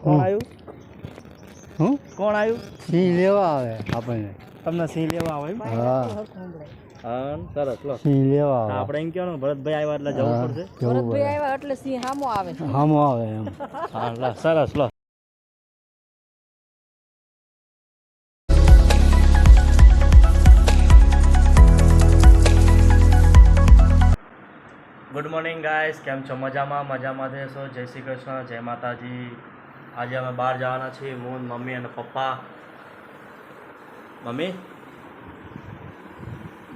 કોણ આવ્યું? કોણ આવ્યું? સિંહ લેવા આવે આપણને. તમને સિંહ લેવા આવે એમ? હા હા સરસ. લો સિંહ લેવા આવે. આપણે એમ કહેવાનું ભરતભાઈ આવ્યા એટલે જવું પડશે. ભરતભાઈ આવ્યા એટલે સિંહ હામો આવે. હામો આવે એમ. હા લો સરસ. લો ગુડ મોર્નિંગ ગાઈસ, કેમ છો? મજામાં છો? જય શ્રી કૃષ્ણ, જય માતાજી. આજે અમે બહાર જવાના છીએ, હું, મમ્મી અને પપ્પા. મમ્મી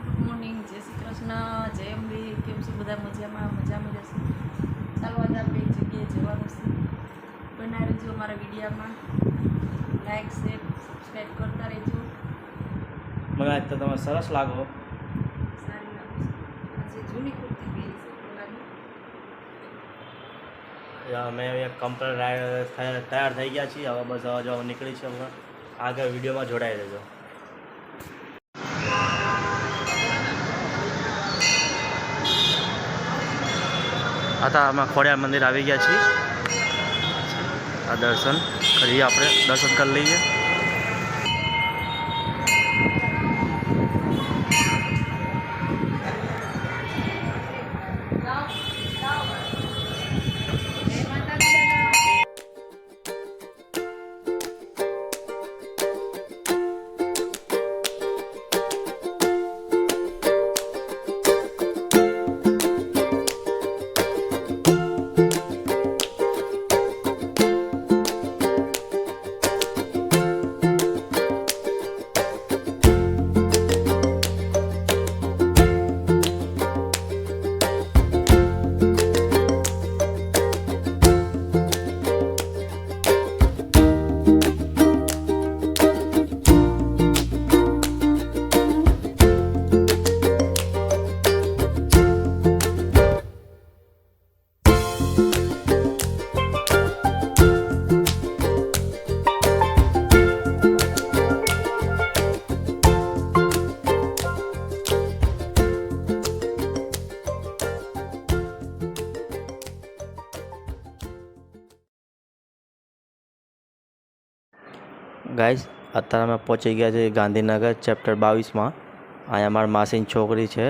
ગુડ મોર્નિંગ, જય શ્રી કૃષ્ણ, જય અંબે. કેમ છો બધા? મજામાં રહેશે. ચાલો આજે આપણે એક જગ્યાએ જવાનું છે. બનાવી રહેજો અમારા વિડીયોમાં. લાઈક શેર સબસ્ક્રાઈબ કરતા રહેજો. મને આજ તો તમે સરસ લાગો. સારી લાગે છે. આજે જૂની કુર્તી પહેરી છે પેલાની. અમે કમ્પ્લીટ તૈયાર થઈ ગયા છીએ. હવે બસ હવે જો નીકળી છે. હમણાં આગળ વિડીયોમાં જોડાઈ રહેજો. હતા અમે ખોડિયાર મંદિર આવી ગયા છીએ. આ દર્શન કરી લઈએ. ગાઈસ, અત્યારે અમે પહોંચી ગયા છીએ ગાંધીનગર ચેપ્ટર 22માં. અહીંયા મારા માસીની છોકરી છે,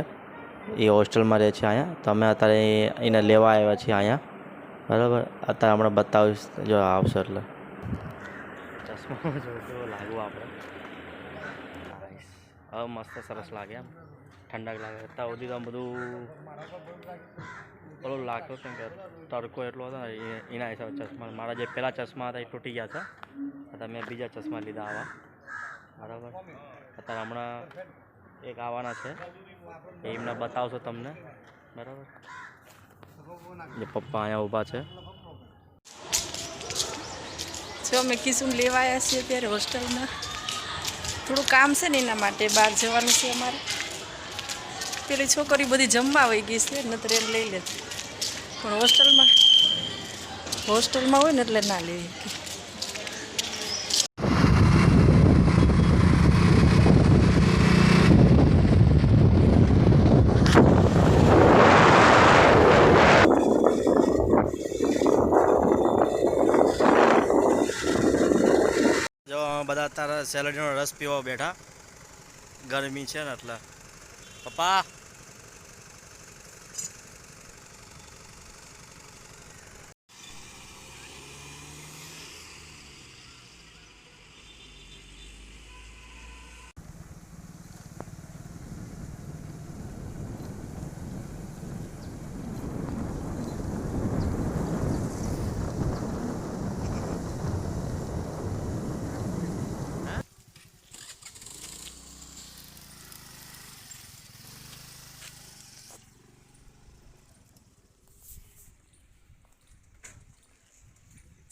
એ હોસ્ટેલમાં રહે છે અહીંયા. તો અમે અત્યારે એને લેવા આવ્યા છીએ અહીંયા. બરાબર, અત્યારે હમણાં બતાવીશ જો આવશે એટલે. ચશ્મા જો કેવો લાગુ આપણે. હવે મસ્ત સરસ લાગે એમ, ઠંડક લાગે. અત્યાર સુધી તો બધું પેલું લાગતું કેમ કે તડકો એટલો હતો ને એના હિસાબે ચશ્મા. મારા જે પહેલાં ચશ્મા હતા એ તૂટી ગયા છે. અત્યારે મેં બીજા ચશ્મા લીધા આવા. બરાબર, અત્યારે હમણાં એક આવવાના છે, એ એમને બતાવશો તમને. બરાબર, જે પપ્પા અહીંયા ઊભા છે. જો અમે કિશુન લેવા આવ્યા છીએ ત્યારે હોસ્ટેલમાં. થોડું કામ છે ને એના માટે બહાર જવાનું છે અમારે. પેલી છોકરી બધી જમવા આવી ગઈ છે, નતર એને લઈ લે. પણ હોસ્ટેલમાં હોય ને એટલે ના લેવી. જો બધા તારા સેલેડનો રસ પીવા બેઠા. ગરમી છે ને એટલે. પપ્પા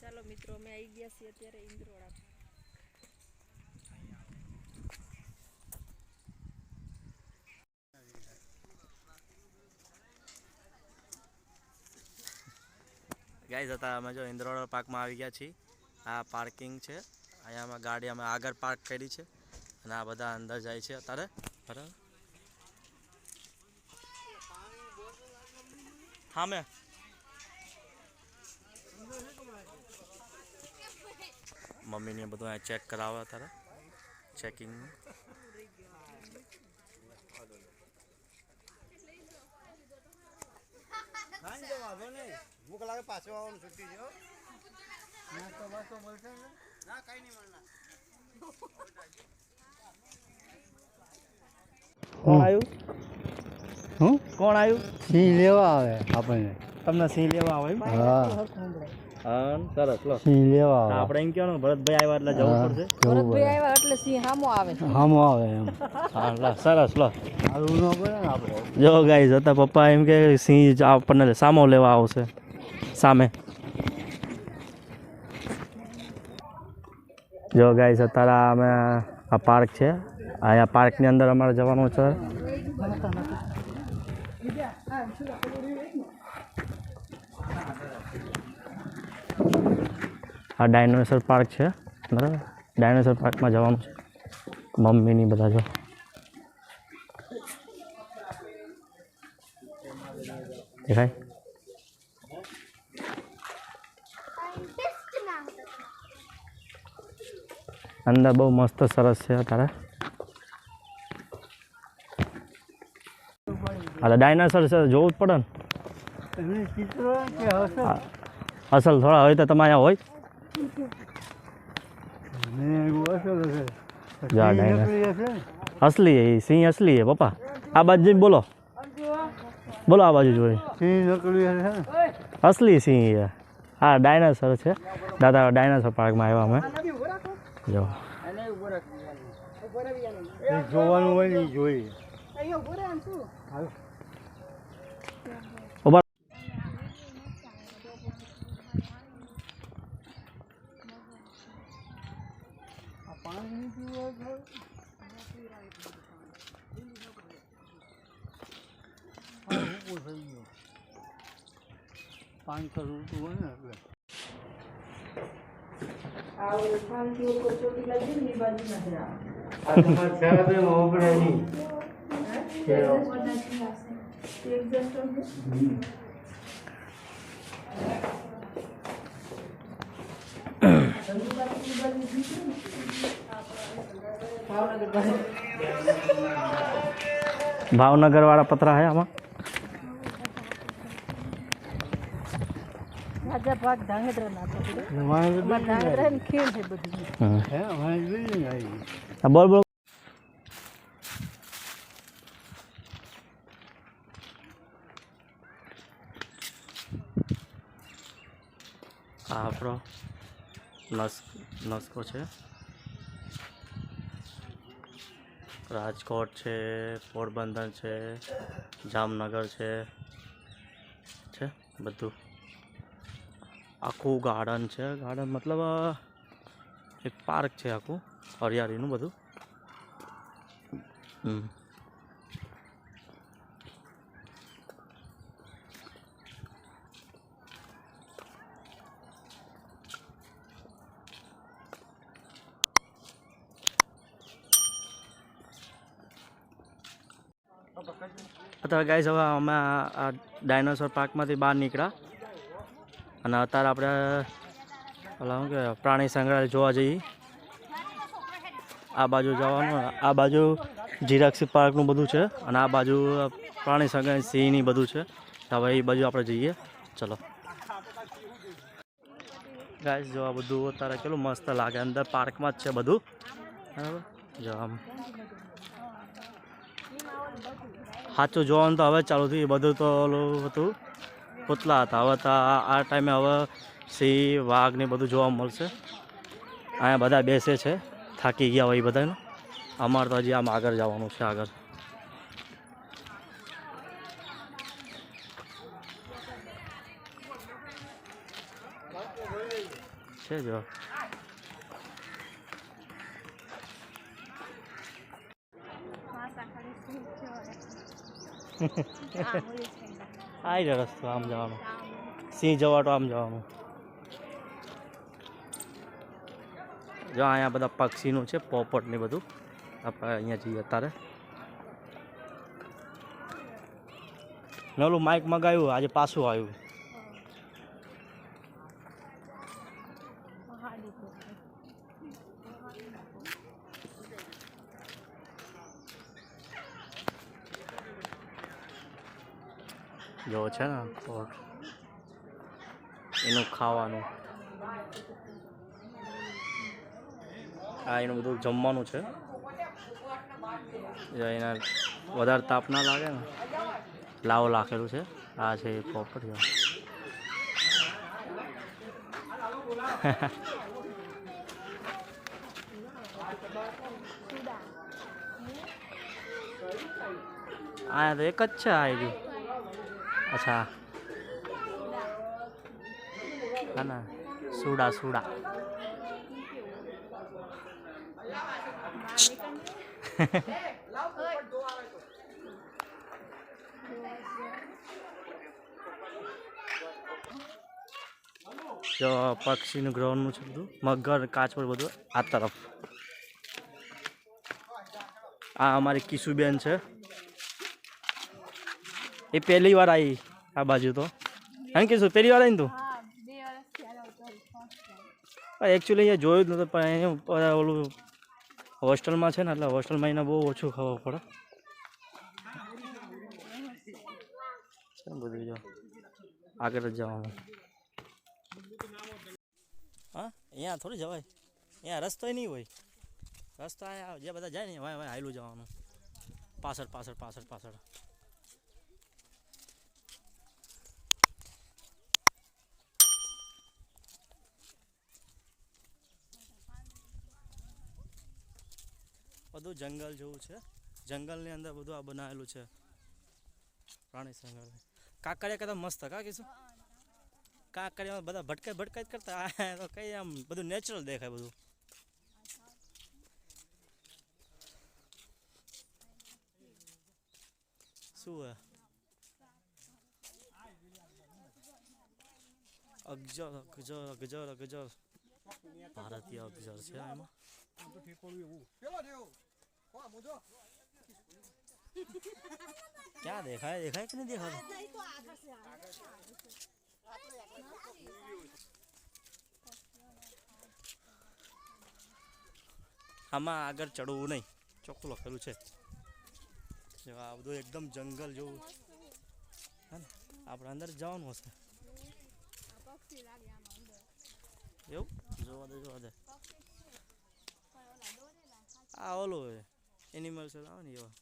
ચાલો મિત્રો, અમે આવી ગયા છીએ અત્યારે ઇન્દ્રોડા. ગાઈઝ, હતા અમે જો ઇન્દ્રોડા પાર્કમાં આવી ગયા છીએ. આ પાર્કિંગ છે. અહીંયા અમે ગાડી અમે આગળ પાર્ક કરી છે અને આ બધા અંદર જાય છે અત્યારે. બરાબર, હા મેં મમ્મીને બધું અહીંયા ચેક કરાવે અત્યારે ચેકિંગ ભૂખ લાગે પાછો આવવાનું છૂટી છે ના કઈ નહીં મળના કોણ આવ્યું હું કોણ આવ્યું સિંહ લેવા આવે આપણને તમને સિંહ લેવા આવે એમ? હા હા સરસ લો સિંહ લેવા આવે આપણે એમ કહેવાનું ભરતભાઈ આવ્યા એટલે જવું પડશે ભરતભાઈ આવ્યા એટલે સિંહ સામો આવે હામો આવે એમ હા લો સરસ લો સારું ન પડે ને આપણે જો ગાઈઝ હતા પપ્પા એમ કે સિંહ આપણને સામો લેવા આવશે સામે જો ગાઈઝ અત્યારે અમે આ પાર્ક છે અહીંયા પાર્કની અંદર અમારે જવાનું છે આ ડાયનોસર પાર્ક છે બરાબર ડાયનોસર પાર્કમાં જવાનું છે મમ્મીની બધા જો દેખાય અંદર બહુ મસ્ત સરસ છે અત્યારે હાલે ડાયનાસોર છે જોવું જ પડે ને એમની ચિત્ર કે હશે અસલ થોડા હોય તો તમે અહીંયા હોય ને એવું અસલ હશે જા સિંહ ડાયના. નકલી હશે ને અસલી એ સિંહ અસલી હે પપ્પા આ બાજુ જઈને બોલો બોલો આ બાજુ જોઈ સિંહ નકલી હશે ને અસલી સિંહ છે હા ડાયનાસોર છે દાદા ડાયનાસોર પાર્કમાં આવ્યા અમે જો એ જોવાનું હોય ને ઈ જોઈએ ઉભા પાણી પીવું પાણી તો રૂટું હોય ને એટલે આ તમારે થેરાપી મોકલે નહીં ભાવનગર વાળા પતરા હે આમાં રાજા ભાગ ધાંગધ્રા અમારે તો ધાંગધ્રા ને ખીણ છે બધું હે અમારે બિલ્ડિંગ આવી હા, બોલ બોલ આ આપણો નસ્કો છે રાજકોટ છે પોરબંદર છે જામનગર છે બધું આખું ગાર્ડન છે ગાર્ડન મતલબ એક પાર્ક છે આખું હરિયાળીનું બધું અત્યારે ગાઈસ હવે અમે આ ડાયનોસોર પાર્કમાંથી બહાર નીકળ્યા અને અત્યારે આપણે ઓલા શું કહેવાય પ્રાણી સંગ્રહાલય જોવા જઈએ આ બાજુ જવાનું આ બાજુ જીરાક્ષી પાર્કનું બધું છે અને આ બાજુ પ્રાણી સંગ્રહાલય સિંહની બધું છે તો હવે એ બાજુ આપણે જઈએ ચલો ગાઈસ જો આ બધું અત્યારે કેટલું મસ્ત લાગે અંદર પાર્કમાં જ છે બધું બરાબર જો આમ સાચું જોવાનું તો હવે જ ચાલુ થયું એ બધું તો ઓલું હતું પુતલા હતા હવે તો આ ટાઈમે હવે સિંહ વાઘ ને બધું જોવા મળશે અહીંયા બધા બેસે છે થાકી ગયા હોય એ બધાને અમારે તો હજી આમ આગળ જવાનું છે આગળ છે જો આવી રહ્યો રસ્તો આમ જવાનું સિંહ જવાટો આમ જવાનું જો અહીંયા બધા પક્ષીનું છે પોપટ ને બધું આપણે અહીંયા જઈએ અત્યારે નવું માઇક મગાવ્યું આજે પાછું આવ્યું જો છે ને કોર્ટ એનું ખાવાનું આ એનું બધું જમવાનું છે જો એના વધારે તાપ ના લાગે ને લાવ લાખેલું છે આ છે પ્રોપર્ટી આ તો એક જ છે આ રહ્યું અચ્છા હા ના સુડા સુડા જો પક્ષીનું ગ્રાઉન્ડનું છે બધું મગર કાચ પર બધું આ તરફ આ અમારી કિશુબેન છે એ પહેલી વાર આવી આ બાજુ તો હા કિશુ પહેલી વાર આવી ને તું એકચ્યુઅલી અહીંયા જોયું જ નહોતું પણ અહીંયા ઓલું હોસ્ટેલમાં છે ને એટલે હોસ્ટેલમાં એને બહુ ઓછું ખબર પડે છે ને બધું જો આગળ જ જવાનું હા અહીંયા થોડી જવાય અહીંયા રસ્તો નહીં હોય રસ્તા અહીંયા જે બધા જાય ને વાય વાય હાયલું જવાનું પાછળ પાછળ પાછળ પાછળ બધું જંગલ જેવું છે જંગલની અંદર બધું આ બનાવેલું છે પ્રાણી સંગ્રહાલય કાંકરિયા કરતા મસ્ત કા કીશું કાંકરિયામાં બધા ભટકાઈ ભટકાઈ કરતા આ તો કઈ આમ બધું નેચરલ દેખાય બધું શું હે અગજર અગજર અગજર અગજર ભારતીય અગજર છે એમાં ક્યાં દેખાય દેખાય કે નહીં દેખાતું આમાં આગળ ચડવું નહીં ચોખ્ખું લખેલું છે આ બધું એકદમ જંગલ જેવું હે ને આપણે અંદર જવાનું હશે એવું જોવા દે જોવા દે આ ઓલું એનિમલ્સ આવે ને એવા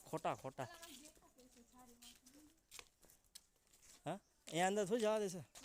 ખોટા ખોટા હા અહીંયા અંદર થોડી જવા દેશે